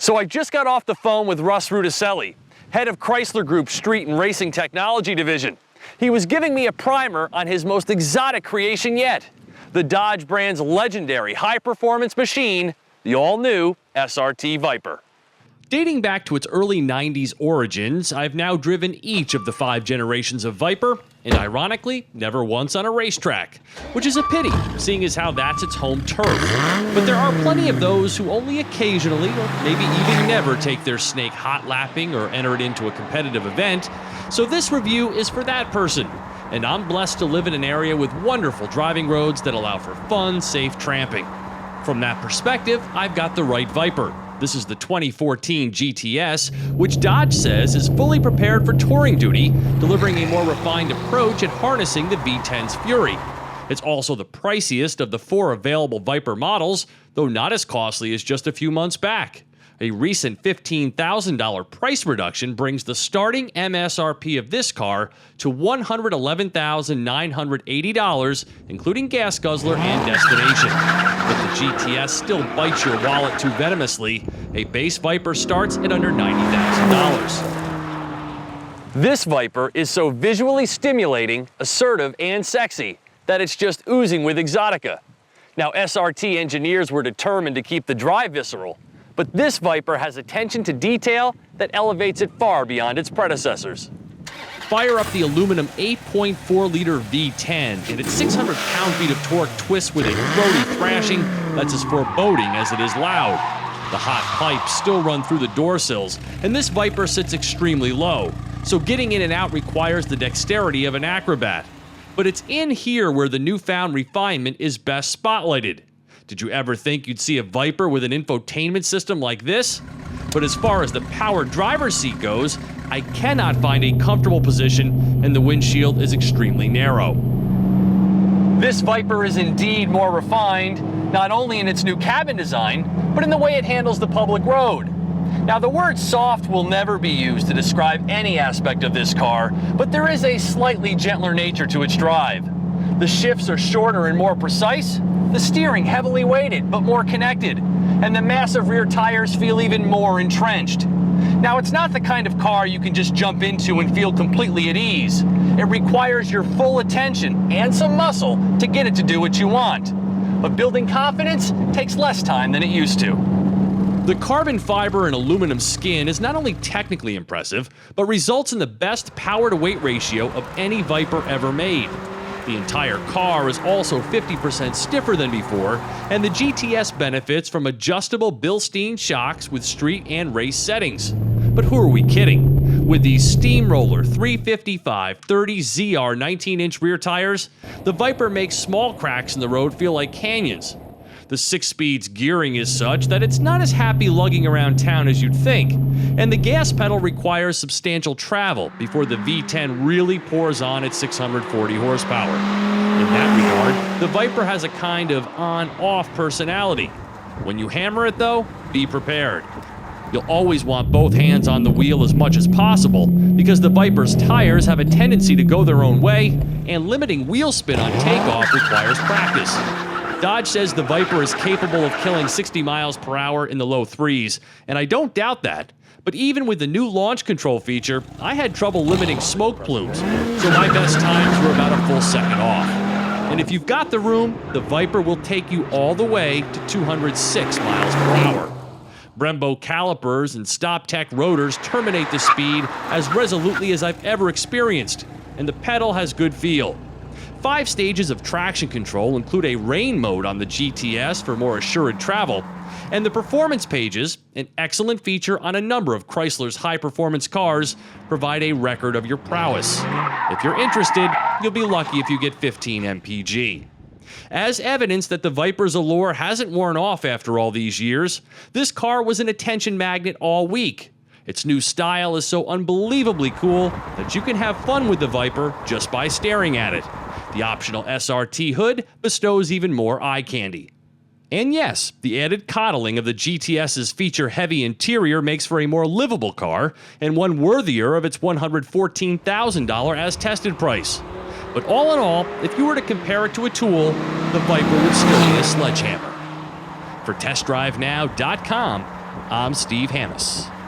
So I just got off the phone with Russ Rudicelli, head of Chrysler Group's Street and Racing Technology Division. He was giving me a primer on his most exotic creation yet, the Dodge brand's legendary high-performance machine, the all-new SRT Viper. Dating back to its early 90s origins, I've now driven each of the 5 generations of Viper, and ironically, never once on a racetrack, which is a pity, seeing as how that's its home turf. But there are plenty of those who only occasionally, or maybe even never, take their snake hot lapping or enter it into a competitive event, so this review is for that person. And I'm blessed to live in an area with wonderful driving roads that allow for fun, safe tramping. From that perspective, I've got the right Viper. This is the 2014 GTS, which Dodge says is fully prepared for touring duty, delivering a more refined approach at harnessing the V10's fury. It's also the priciest of the 4 available Viper models, though not as costly as just a few months back. A recent $15,000 price reduction brings the starting MSRP of this car to $111,980, including gas guzzler and destination. But the GTS still bites your wallet too venomously. A base Viper starts at under $90,000. This Viper is so visually stimulating, assertive, and sexy that it's just oozing with exotica. Now, SRT engineers were determined to keep the drive visceral, but this Viper has attention to detail that elevates it far beyond its predecessors. Fire up the aluminum 8.4-liter V10, and its 600 pound-feet of torque twists with a throaty thrashing that's as foreboding as it is loud. The hot pipes still run through the door sills, and this Viper sits extremely low, so getting in and out requires the dexterity of an acrobat. But it's in here where the newfound refinement is best spotlighted. Did you ever think you'd see a Viper with an infotainment system like this? But as far as the powered driver's seat goes, I cannot find a comfortable position, and the windshield is extremely narrow. This Viper is indeed more refined, not only in its new cabin design, but in the way it handles the public road. Now, the word soft will never be used to describe any aspect of this car, but there is a slightly gentler nature to its drive. The shifts are shorter and more precise, the steering heavily weighted but more connected, and the massive rear tires feel even more entrenched. Now, it's not the kind of car you can just jump into and feel completely at ease. It requires your full attention and some muscle to get it to do what you want. But building confidence takes less time than it used to. The carbon fiber and aluminum skin is not only technically impressive, but results in the best power-to-weight ratio of any Viper ever made. The entire car is also 50% stiffer than before, and the GTS benefits from adjustable Bilstein shocks with street and race settings. But who are we kidding? With these steamroller 355/30ZR 19-inch rear tires, the Viper makes small cracks in the road feel like canyons. The 6-speed's gearing is such that it's not as happy lugging around town as you'd think, and the gas pedal requires substantial travel before the V10 really pours on its 640 horsepower. In that regard, the Viper has a kind of on-off personality. When you hammer it though, be prepared. You'll always want both hands on the wheel as much as possible because the Viper's tires have a tendency to go their own way, and limiting wheel spin on takeoff requires practice. Dodge says the Viper is capable of killing 60 miles per hour in the low 3s, and I don't doubt that. But even with the new launch control feature, I had trouble limiting smoke plumes, so my best times were about a full second off. And if you've got the room, the Viper will take you all the way to 206 miles per hour. Brembo calipers and StopTech rotors terminate the speed as resolutely as I've ever experienced, and the pedal has good feel. 5 stages of traction control include a rain mode on the GTS for more assured travel, and the performance pages, an excellent feature on a number of Chrysler's high-performance cars, provide a record of your prowess. If you're interested, you'll be lucky if you get 15 mpg. As evidence that the Viper's allure hasn't worn off after all these years, this car was an attention magnet all week. Its new style is so unbelievably cool that you can have fun with the Viper just by staring at it. The optional SRT hood bestows even more eye candy. And yes, the added coddling of the GTS's feature-heavy interior makes for a more livable car, and one worthier of its $114,000 as-tested price. But all in all, if you were to compare it to a tool, the Viper would still be a sledgehammer. For TestDriveNow.com, I'm Steve Hammis.